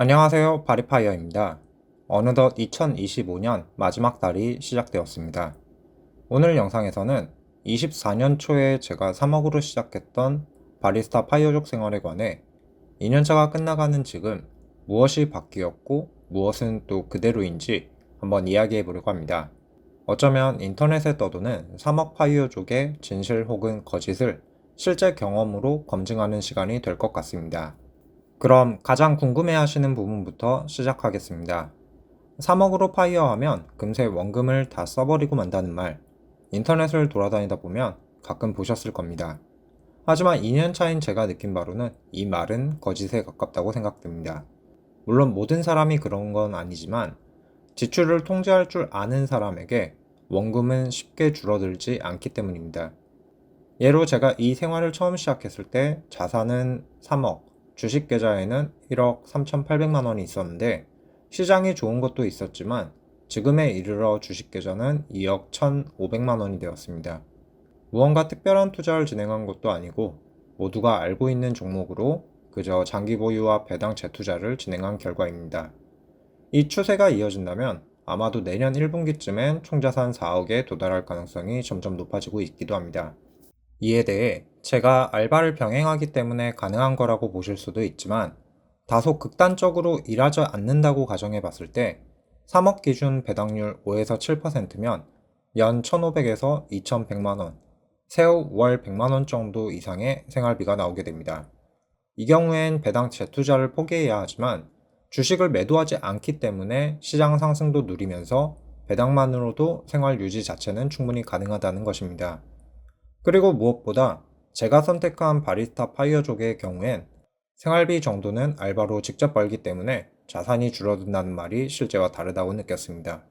안녕하세요. 바리파이어입니다. 어느덧 2025년 마지막 달이 시작되었습니다. 오늘 영상에서는 24년 초에 제가 3억으로 시작했던 바리스타 파이어족 생활에 관해 2년차가 끝나가는 지금 무엇이 바뀌었고 무엇은 또 그대로인지 한번 이야기해 보려고 합니다. 어쩌면 인터넷에 떠도는 3억 파이어족의 진실 혹은 거짓을 실제 경험으로 검증하는 시간이 될 것 같습니다. 그럼 가장 궁금해 하시는 부분부터 시작하겠습니다. 3억으로 파이어하면 금세 원금을 다 써버리고 만다는 말, 인터넷을 돌아다니다 보면 가끔 보셨을 겁니다. 하지만 2년 차인 제가 느낀 바로는 이 말은 거짓에 가깝다고 생각됩니다. 물론 모든 사람이 그런 건 아니지만 지출을 통제할 줄 아는 사람에게 원금은 쉽게 줄어들지 않기 때문입니다. 예로 제가 이 생활을 처음 시작했을 때 자산은 3억, 주식 계좌에는 1억 3,800만 원이 있었는데 시장이 좋은 것도 있었지만 지금에 이르러 주식 계좌는 2억 1,500만 원이 되었습니다. 무언가 특별한 투자를 진행한 것도 아니고 모두가 알고 있는 종목으로 그저 장기 보유와 배당 재투자를 진행한 결과입니다. 이 추세가 이어진다면 아마도 내년 1분기쯤엔 총자산 4억에 도달할 가능성이 점점 높아지고 있기도 합니다. 이에 대해 제가 알바를 병행하기 때문에 가능한 거라고 보실 수도 있지만 다소 극단적으로 일하지 않는다고 가정해 봤을 때 3억 기준 배당률 5에서 7%면 연 1,500에서 2,100만 원, 세후 월 100만 원 정도 이상의 생활비가 나오게 됩니다. 이 경우엔 배당 재투자를 포기해야 하지만 주식을 매도하지 않기 때문에 시장 상승도 누리면서 배당만으로도 생활 유지 자체는 충분히 가능하다는 것입니다. 그리고 무엇보다 제가 선택한 바리스타 파이어족의 경우엔 생활비 정도는 알바로 직접 벌기 때문에 자산이 줄어든다는 말이 실제와 다르다고 느꼈습니다.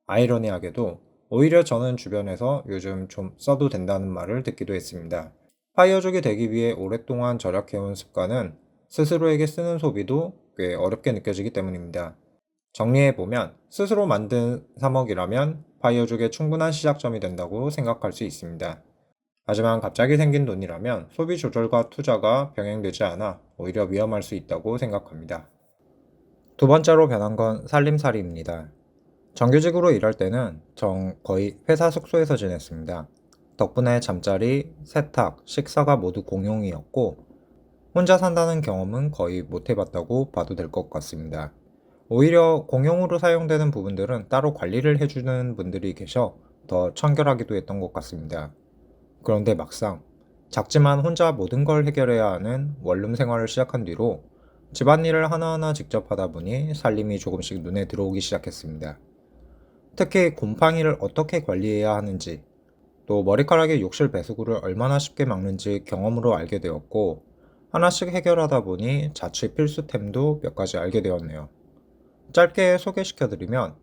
아이러니하게도 오히려 저는 주변에서 요즘 좀 써도 된다는 말을 듣기도 했습니다. 파이어족이 되기 위해 오랫동안 절약해온 습관은 스스로에게 쓰는 소비도 꽤 어렵게 느껴지기 때문입니다. 정리해보면 스스로 만든 3억이라면 파이어족의 충분한 시작점이 된다고 생각할 수 있습니다. 하지만 갑자기 생긴 돈이라면 소비 조절과 투자가 병행되지 않아 오히려 위험할 수 있다고 생각합니다. 두 번째로 변한 건 살림살이입니다. 정규직으로 일할 때는 전 거의 회사 숙소에서 지냈습니다. 덕분에 잠자리, 세탁, 식사가 모두 공용이었고 혼자 산다는 경험은 거의 못 해봤다고 봐도 될 것 같습니다. 오히려 공용으로 사용되는 부분들은 따로 관리를 해주는 분들이 계셔 더 청결하기도 했던 것 같습니다. 그런데 막상 작지만 혼자 모든 걸 해결해야 하는 원룸 생활을 시작한 뒤로 집안일을 하나하나 직접 하다 보니 살림이 조금씩 눈에 들어오기 시작했습니다. 특히 곰팡이를 어떻게 관리해야 하는지, 또 머리카락에 욕실 배수구를 얼마나 쉽게 막는지 경험으로 알게 되었고, 하나씩 해결하다 보니 자취 필수템도 몇 가지 알게 되었네요. 짧게 소개시켜드리면,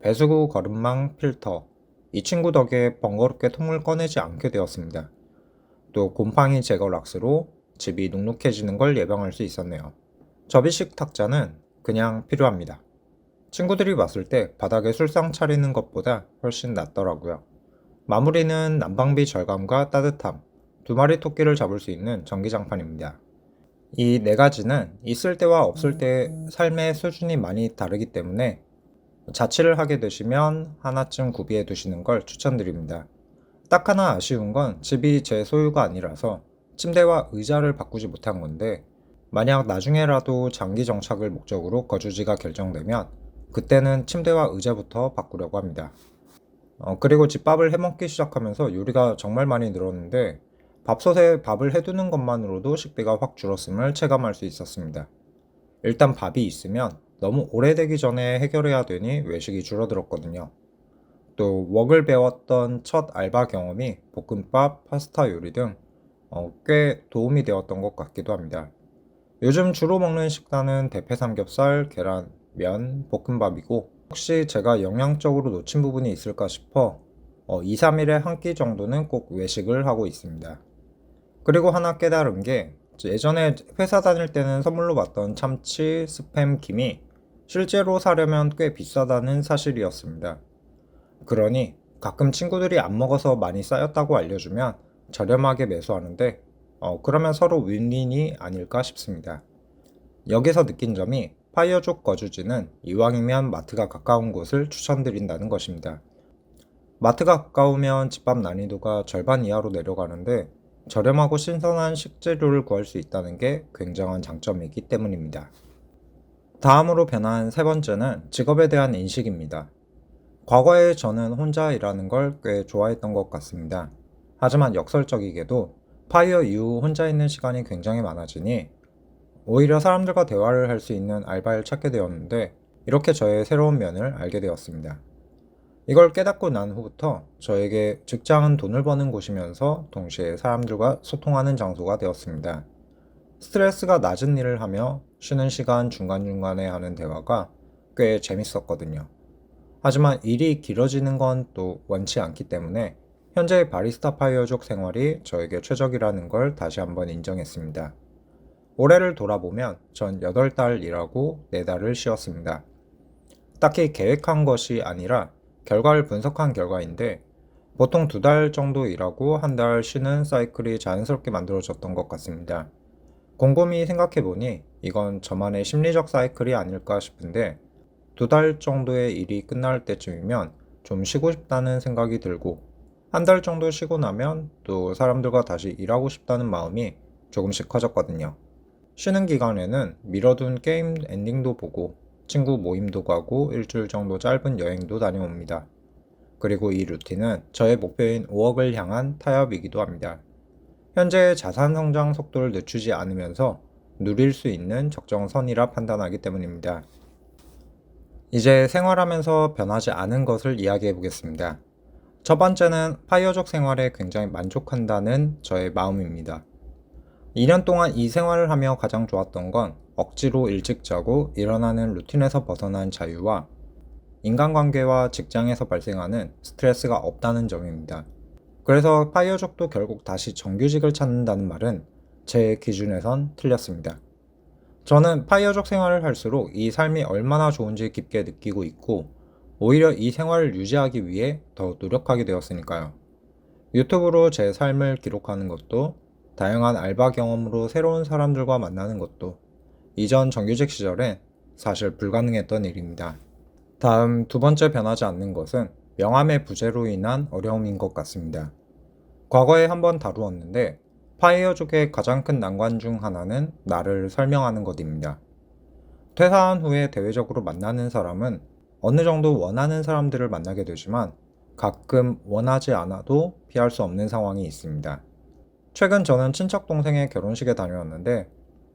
배수구 거름망 필터, 이 친구 덕에 번거롭게 통을 꺼내지 않게 되었습니다. 또 곰팡이 제거 락스로 집이 눅눅해지는 걸 예방할 수 있었네요. 접이식 탁자는 그냥 필요합니다. 친구들이 왔을 때 바닥에 술상 차리는 것보다 훨씬 낫더라고요. 마무리는 난방비 절감과 따뜻함, 두 마리 토끼를 잡을 수 있는 전기장판입니다. 이 네 가지는 있을 때와 없을 때 삶의 수준이 많이 다르기 때문에 자취를 하게 되시면 하나쯤 구비해 두시는 걸 추천드립니다. 딱 하나 아쉬운 건 집이 제 소유가 아니라서 침대와 의자를 바꾸지 못한 건데 만약 나중에라도 장기 정착을 목적으로 거주지가 결정되면 그때는 침대와 의자부터 바꾸려고 합니다. 그리고 집밥을 해먹기 시작하면서 요리가 정말 많이 늘었는데 밥솥에 밥을 해두는 것만으로도 식비가 확 줄었음을 체감할 수 있었습니다. 일단 밥이 있으면 너무 오래되기 전에 해결해야 되니 외식이 줄어들었거든요. 또 웍을 배웠던 첫 알바 경험이 볶음밥, 파스타 요리 등 꽤 도움이 되었던 것 같기도 합니다. 요즘 주로 먹는 식단은 대패 삼겹살, 계란, 면, 볶음밥이고 혹시 제가 영양적으로 놓친 부분이 있을까 싶어 2, 3일에 한 끼 정도는 꼭 외식을 하고 있습니다. 그리고 하나 깨달은 게 예전에 회사 다닐 때는 선물로 받던 참치, 스팸, 김이 실제로 사려면 꽤 비싸다는 사실이었습니다. 그러니 가끔 친구들이 안 먹어서 많이 쌓였다고 알려주면 저렴하게 매수하는데 그러면 서로 윈윈이 아닐까 싶습니다. 여기서 느낀 점이 파이어족 거주지는 이왕이면 마트가 가까운 곳을 추천드린다는 것입니다. 마트가 가까우면 집밥 난이도가 절반 이하로 내려가는데 저렴하고 신선한 식재료를 구할 수 있다는 게 굉장한 장점이기 때문입니다. 다음으로 변한 세 번째는 직업에 대한 인식입니다. 과거에 저는 혼자 일하는 걸 꽤 좋아했던 것 같습니다. 하지만 역설적이게도 파이어 이후 혼자 있는 시간이 굉장히 많아지니 오히려 사람들과 대화를 할 수 있는 알바를 찾게 되었는데 이렇게 저의 새로운 면을 알게 되었습니다. 이걸 깨닫고 난 후부터 저에게 직장은 돈을 버는 곳이면서 동시에 사람들과 소통하는 장소가 되었습니다. 스트레스가 낮은 일을 하며 쉬는 시간 중간중간에 하는 대화가 꽤 재밌었거든요. 하지만 일이 길어지는 건 또 원치 않기 때문에 현재의 바리스타 파이어족 생활이 저에게 최적이라는 걸 다시 한번 인정했습니다. 올해를 돌아보면 전 8달 일하고 4달을 쉬었습니다. 딱히 계획한 것이 아니라 결과를 분석한 결과인데 보통 2달 정도 일하고 1달 쉬는 사이클이 자연스럽게 만들어졌던 것 같습니다. 곰곰이 생각해보니 이건 저만의 심리적 사이클이 아닐까 싶은데 2달 정도의 일이 끝날 때쯤이면 좀 쉬고 싶다는 생각이 들고 1달 정도 쉬고 나면 또 사람들과 다시 일하고 싶다는 마음이 조금씩 커졌거든요. 쉬는 기간에는 미뤄둔 게임 엔딩도 보고 친구 모임도 가고 일주일 정도 짧은 여행도 다녀옵니다. 그리고 이 루틴은 저의 목표인 5억을 향한 타협이기도 합니다. 현재의 자산 성장 속도를 늦추지 않으면서 누릴 수 있는 적정선이라 판단하기 때문입니다. 이제 생활하면서 변하지 않은 것을 이야기해 보겠습니다. 첫 번째는 파이어족 생활에 굉장히 만족한다는 저의 마음입니다. 2년 동안 이 생활을 하며 가장 좋았던 건 억지로 일찍 자고 일어나는 루틴에서 벗어난 자유와 인간관계와 직장에서 발생하는 스트레스가 없다는 점입니다. 그래서 파이어족도 결국 다시 정규직을 찾는다는 말은 제 기준에선 틀렸습니다. 저는 파이어족 생활을 할수록 이 삶이 얼마나 좋은지 깊게 느끼고 있고 오히려 이 생활을 유지하기 위해 더 노력하게 되었으니까요. 유튜브로 제 삶을 기록하는 것도 다양한 알바 경험으로 새로운 사람들과 만나는 것도 이전 정규직 시절엔 사실 불가능했던 일입니다. 다음 두 번째 변하지 않는 것은 명함의 부재로 인한 어려움인 것 같습니다. 과거에 한번 다루었는데 파이어족의 가장 큰 난관 중 하나는 나를 설명하는 것입니다. 퇴사한 후에 대외적으로 만나는 사람은 어느 정도 원하는 사람들을 만나게 되지만 가끔 원하지 않아도 피할 수 없는 상황이 있습니다. 최근 저는 친척 동생의 결혼식에 다녀왔는데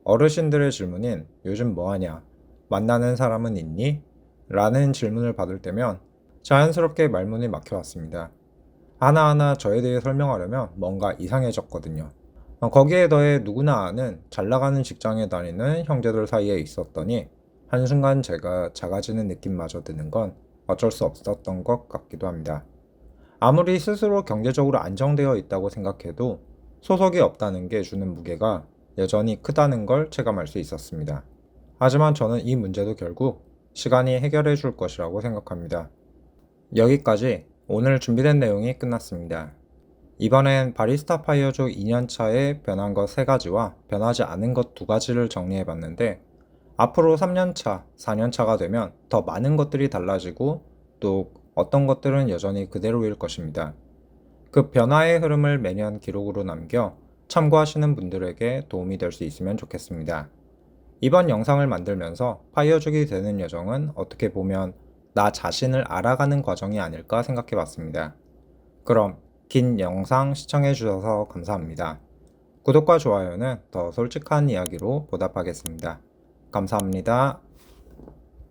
어르신들의 질문인 요즘 뭐하냐? 만나는 사람은 있니? 라는 질문을 받을 때면 자연스럽게 말문이 막혀왔습니다. 하나하나 저에 대해 설명하려면 뭔가 이상해졌거든요. 거기에 더해 누구나 아는 잘 나가는 직장에 다니는 형제들 사이에 있었더니 한순간 제가 작아지는 느낌마저 드는 건 어쩔 수 없었던 것 같기도 합니다. 아무리 스스로 경제적으로 안정되어 있다고 생각해도 소속이 없다는 게 주는 무게가 여전히 크다는 걸 체감할 수 있었습니다. 하지만 저는 이 문제도 결국 시간이 해결해 줄 것이라고 생각합니다. 여기까지 오늘 준비된 내용이 끝났습니다. 이번엔 바리스타 파이어족 2년차에 변한 것 3가지와 변하지 않은 것 2가지를 정리해 봤는데 앞으로 3년차, 4년차가 되면 더 많은 것들이 달라지고 또 어떤 것들은 여전히 그대로일 것입니다. 그 변화의 흐름을 매년 기록으로 남겨 참고하시는 분들에게 도움이 될 수 있으면 좋겠습니다. 이번 영상을 만들면서 파이어족이 되는 여정은 어떻게 보면 나 자신을 알아가는 과정이 아닐까 생각해 봤습니다. 그럼 긴 영상 시청해 주셔서 감사합니다. 구독과 좋아요는 더 솔직한 이야기로 보답하겠습니다. 감사합니다.